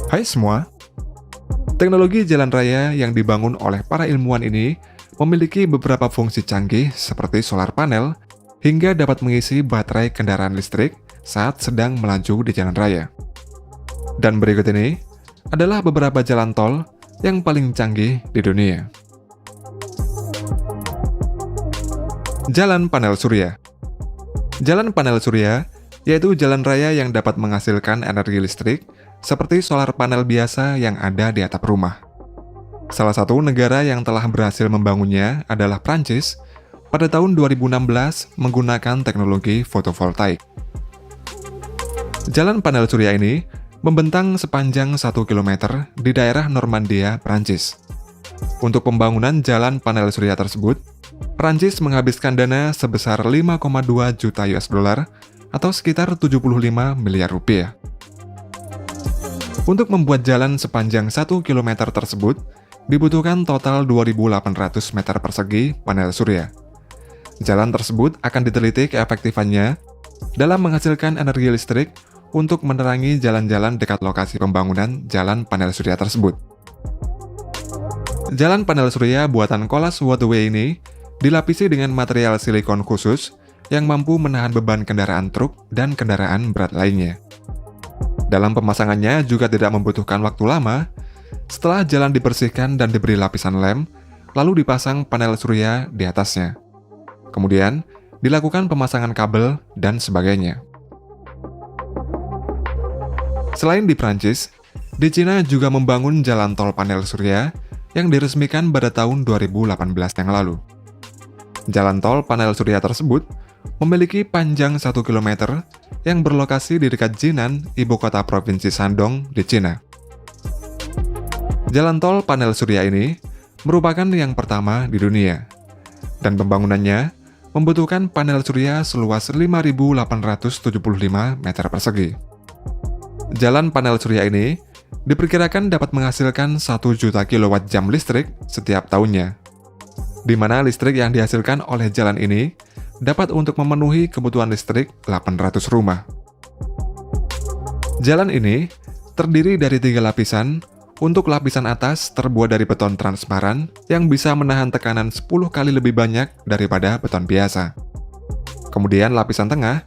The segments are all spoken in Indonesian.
Hai semua, teknologi jalan raya yang dibangun oleh para ilmuwan ini memiliki beberapa fungsi canggih seperti solar panel hingga dapat mengisi baterai kendaraan listrik saat sedang melaju di jalan raya. Dan berikut ini adalah beberapa jalan tol yang paling canggih di dunia. Jalan panel surya. Jalan panel surya yaitu jalan raya yang dapat menghasilkan energi listrik seperti solar panel biasa yang ada di atap rumah. Salah satu negara yang telah berhasil membangunnya adalah Prancis pada tahun 2016 menggunakan teknologi fotovoltaik. Jalan panel surya ini membentang sepanjang 1 km di daerah Normandia, Prancis. Untuk pembangunan jalan panel surya tersebut, Prancis menghabiskan dana sebesar 5,2 juta US dollar atau sekitar 75 miliar rupiah. Untuk membuat jalan sepanjang 1 km tersebut, dibutuhkan total 2.800 meter persegi panel surya. Jalan tersebut akan diteliti keefektifannya dalam menghasilkan energi listrik untuk menerangi jalan-jalan dekat lokasi pembangunan jalan panel surya tersebut. Jalan panel surya buatan Colas Waterway ini dilapisi dengan material silikon khusus yang mampu menahan beban kendaraan truk dan kendaraan berat lainnya. Dalam pemasangannya juga tidak membutuhkan waktu lama. Setelah jalan dibersihkan dan diberi lapisan lem, lalu dipasang panel surya di atasnya. Kemudian, dilakukan pemasangan kabel dan sebagainya. Selain di Prancis, di Cina juga membangun jalan tol panel surya yang diresmikan pada tahun 2018 yang lalu. Jalan tol panel surya tersebut memiliki panjang 1 km yang berlokasi di dekat Jinan, ibu kota provinsi Shandong di Cina. Jalan tol panel surya ini merupakan yang pertama di dunia, dan pembangunannya membutuhkan panel surya seluas 5.875 meter persegi. Jalan panel surya ini diperkirakan dapat menghasilkan 1 juta kWh listrik setiap tahunnya, di mana listrik yang dihasilkan oleh jalan ini dapat untuk memenuhi kebutuhan listrik 800 rumah. Jalan ini terdiri dari 3 lapisan. Untuk lapisan atas terbuat dari beton transparan yang bisa menahan tekanan 10 kali lebih banyak daripada beton biasa. Kemudian lapisan tengah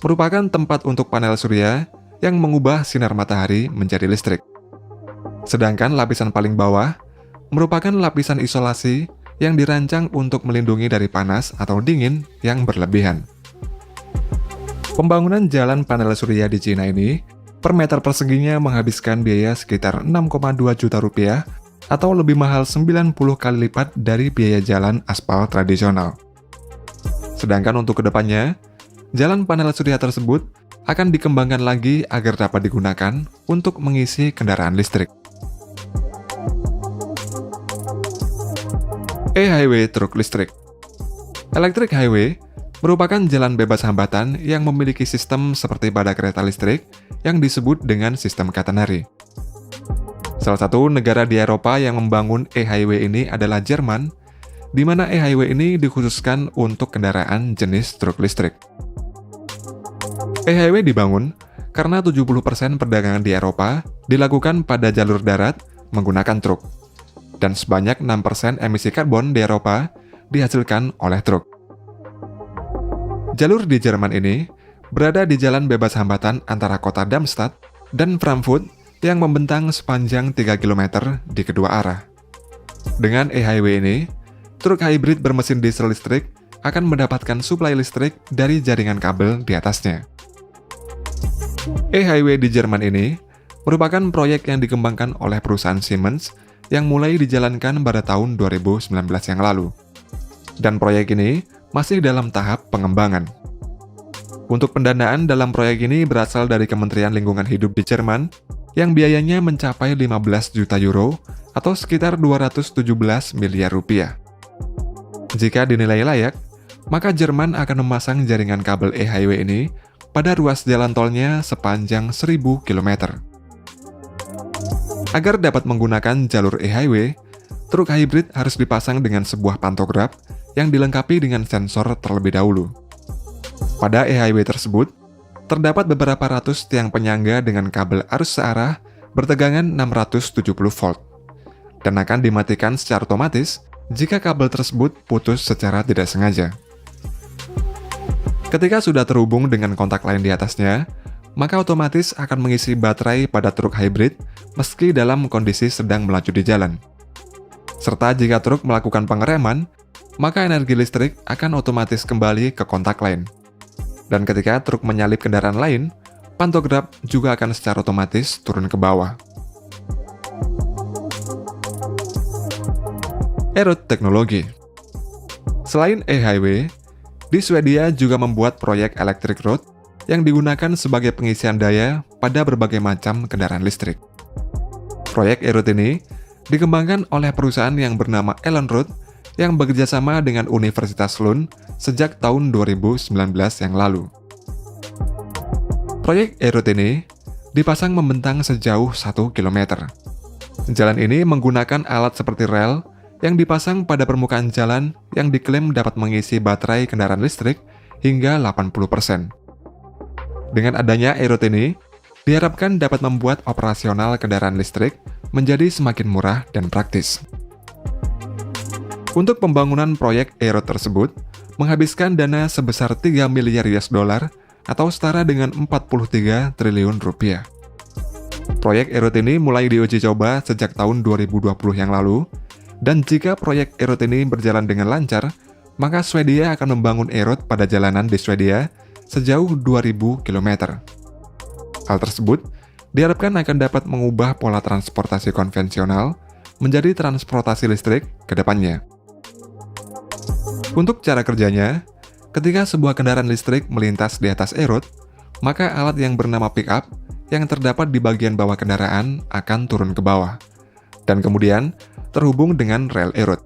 merupakan tempat untuk panel surya yang mengubah sinar matahari menjadi listrik. Sedangkan lapisan paling bawah merupakan lapisan isolasi yang dirancang untuk melindungi dari panas atau dingin yang berlebihan. Pembangunan jalan panel surya di Cina ini per meter perseginya menghabiskan biaya sekitar 6,2 juta rupiah atau lebih mahal 90 kali lipat dari biaya jalan aspal tradisional. Sedangkan untuk kedepannya, jalan panel surya tersebut akan dikembangkan lagi agar dapat digunakan untuk mengisi kendaraan listrik. E-Highway truk listrik. Electric Highway merupakan jalan bebas hambatan yang memiliki sistem seperti pada kereta listrik yang disebut dengan sistem catenary. Salah satu negara di Eropa yang membangun e-highway ini adalah Jerman, di mana e-highway ini dikhususkan untuk kendaraan jenis truk listrik. E-highway dibangun karena 70% perdagangan di Eropa dilakukan pada jalur darat menggunakan truk, dan sebanyak 6% emisi karbon di Eropa dihasilkan oleh truk. Jalur di Jerman ini berada di jalan bebas hambatan antara kota Darmstadt dan Frankfurt yang membentang sepanjang 3 km di kedua arah. Dengan e-highway ini, truk hybrid bermesin diesel listrik akan mendapatkan suplai listrik dari jaringan kabel di atasnya. E-highway di Jerman ini merupakan proyek yang dikembangkan oleh perusahaan Siemens yang mulai dijalankan pada tahun 2019 yang lalu. Dan proyek ini masih dalam tahap pengembangan. Untuk pendanaan dalam proyek ini berasal dari Kementerian Lingkungan Hidup di Jerman yang biayanya mencapai 15 juta euro atau sekitar 217 miliar rupiah. Jika dinilai layak, maka Jerman akan memasang jaringan kabel e-highway ini pada ruas jalan tolnya sepanjang 1.000 km. Agar dapat menggunakan jalur e-highway, truk hybrid harus dipasang dengan sebuah pantograf yang dilengkapi dengan sensor terlebih dahulu. Pada e-highway tersebut, terdapat beberapa ratus tiang penyangga dengan kabel arus searah bertegangan 670 volt dan akan dimatikan secara otomatis jika kabel tersebut putus secara tidak sengaja. Ketika sudah terhubung dengan kontak lain di atasnya, maka otomatis akan mengisi baterai pada truk hybrid meski dalam kondisi sedang melaju di jalan. Serta jika truk melakukan pengereman, maka energi listrik akan otomatis kembali ke kontak lain. Dan ketika truk menyalip kendaraan lain, pantograf juga akan secara otomatis turun ke bawah. E-Road Teknologi. Selain e-highway, di Swedia juga membuat proyek electric road yang digunakan sebagai pengisian daya pada berbagai macam kendaraan listrik. Proyek e-road ini dikembangkan oleh perusahaan yang bernama Elon-Road yang bekerjasama dengan Universitas Lund sejak tahun 2019 yang lalu. Proyek e-road ini dipasang membentang sejauh 1 km. Jalan ini menggunakan alat seperti rel yang dipasang pada permukaan jalan yang diklaim dapat mengisi baterai kendaraan listrik hingga 80%. Dengan adanya e-road ini, diharapkan dapat membuat operasional kendaraan listrik menjadi semakin murah dan praktis. Untuk pembangunan proyek e-road tersebut, menghabiskan dana sebesar 3 miliar US dollar atau setara dengan 43 triliun rupiah. Proyek e-road ini mulai diuji coba sejak tahun 2020 yang lalu, dan jika proyek e-road ini berjalan dengan lancar, maka Swedia akan membangun e-road pada jalanan di Swedia sejauh 2.000 km. Hal tersebut diharapkan akan dapat mengubah pola transportasi konvensional menjadi transportasi listrik ke depannya. Untuk cara kerjanya, ketika sebuah kendaraan listrik melintas di atas e-road, maka alat yang bernama pickup yang terdapat di bagian bawah kendaraan akan turun ke bawah, dan kemudian terhubung dengan rel e-road.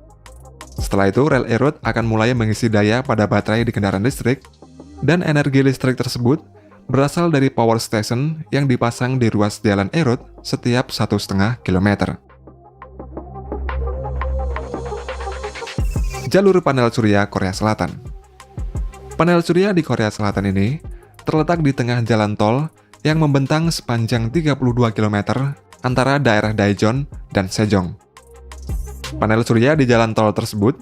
Setelah itu, rel e-road akan mulai mengisi daya pada baterai di kendaraan listrik, dan energi listrik tersebut berasal dari power station yang dipasang di ruas jalan e-road setiap 1,5 km. Jalur panel surya Korea Selatan. Panel surya di Korea Selatan ini terletak di tengah jalan tol yang membentang sepanjang 32 km antara daerah Daejeon dan Sejong. Panel surya di jalan tol tersebut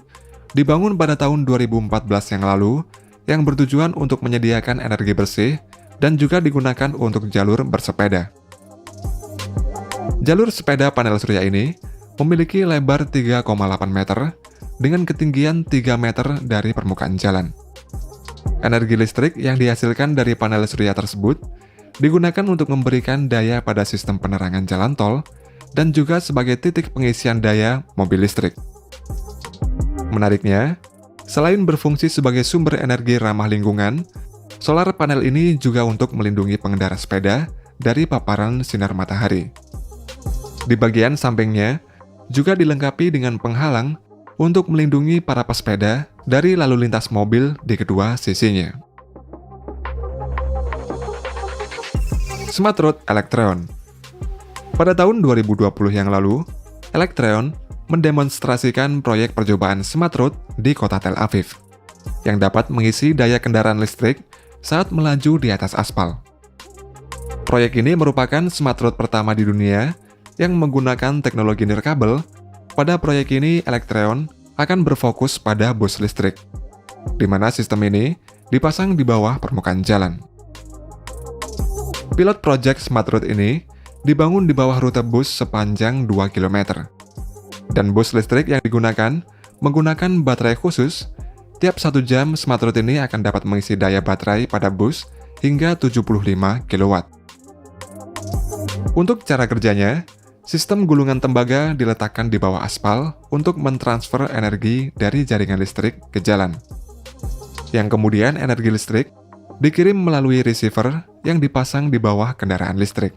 dibangun pada tahun 2014 yang lalu yang bertujuan untuk menyediakan energi bersih dan juga digunakan untuk jalur bersepeda. Jalur sepeda panel surya ini memiliki lebar 3,8 meter dengan ketinggian 3 meter dari permukaan jalan. Energi listrik yang dihasilkan dari panel surya tersebut digunakan untuk memberikan daya pada sistem penerangan jalan tol dan juga sebagai titik pengisian daya mobil listrik. Menariknya, selain berfungsi sebagai sumber energi ramah lingkungan, solar panel ini juga untuk melindungi pengendara sepeda dari paparan sinar matahari. Di bagian sampingnya, juga dilengkapi dengan penghalang untuk melindungi para pesepeda dari lalu lintas mobil di kedua sisinya. Smart Road Electreon. Pada tahun 2020 yang lalu, Electreon mendemonstrasikan proyek percobaan Smart Road di kota Tel Aviv, yang dapat mengisi daya kendaraan listrik saat melaju di atas aspal. Proyek ini merupakan Smart Road pertama di dunia yang menggunakan teknologi nirkabel. Pada proyek ini, Electreon akan berfokus pada bus listrik, di mana sistem ini dipasang di bawah permukaan jalan. Pilot project Smart Road ini dibangun di bawah rute bus sepanjang 2 km. Dan bus listrik yang digunakan menggunakan baterai khusus. Tiap 1 jam, Smart Road ini akan dapat mengisi daya baterai pada bus hingga 75 kW. Untuk cara kerjanya, sistem gulungan tembaga diletakkan di bawah aspal untuk mentransfer energi dari jaringan listrik ke jalan. Yang kemudian energi listrik dikirim melalui receiver yang dipasang di bawah kendaraan listrik.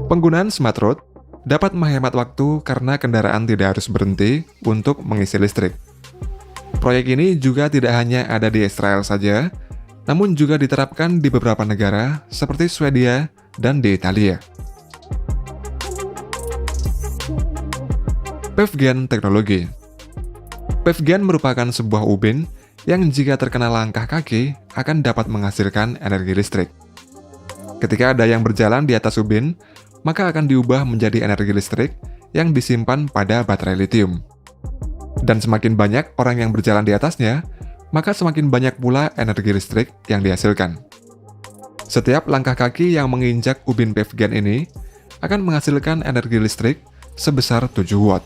Penggunaan Smart Road dapat menghemat waktu karena kendaraan tidak harus berhenti untuk mengisi listrik. Proyek ini juga tidak hanya ada di Israel saja, namun juga diterapkan di beberapa negara seperti Swedia dan di Italia. PEVGen Teknologi. PEVGen merupakan sebuah ubin yang jika terkena langkah kaki akan dapat menghasilkan energi listrik. Ketika ada yang berjalan di atas ubin, maka akan diubah menjadi energi listrik yang disimpan pada baterai litium. Dan semakin banyak orang yang berjalan di atasnya, maka semakin banyak pula energi listrik yang dihasilkan. Setiap langkah kaki yang menginjak ubin PEVGAN ini akan menghasilkan energi listrik sebesar 7 watt.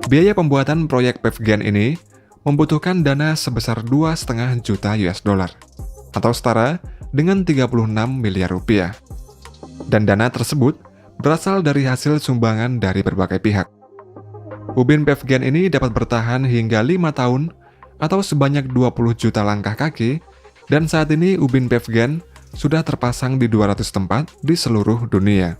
Biaya pembuatan proyek PEVGAN ini membutuhkan dana sebesar 2,5 juta US dollar atau setara dengan 36 miliar rupiah. Dan dana tersebut berasal dari hasil sumbangan dari berbagai pihak. Ubin PEVGAN ini dapat bertahan hingga 5 tahun atau sebanyak 20 juta langkah kaki, dan saat ini ubin PEVGAN sudah terpasang di 200 tempat di seluruh dunia.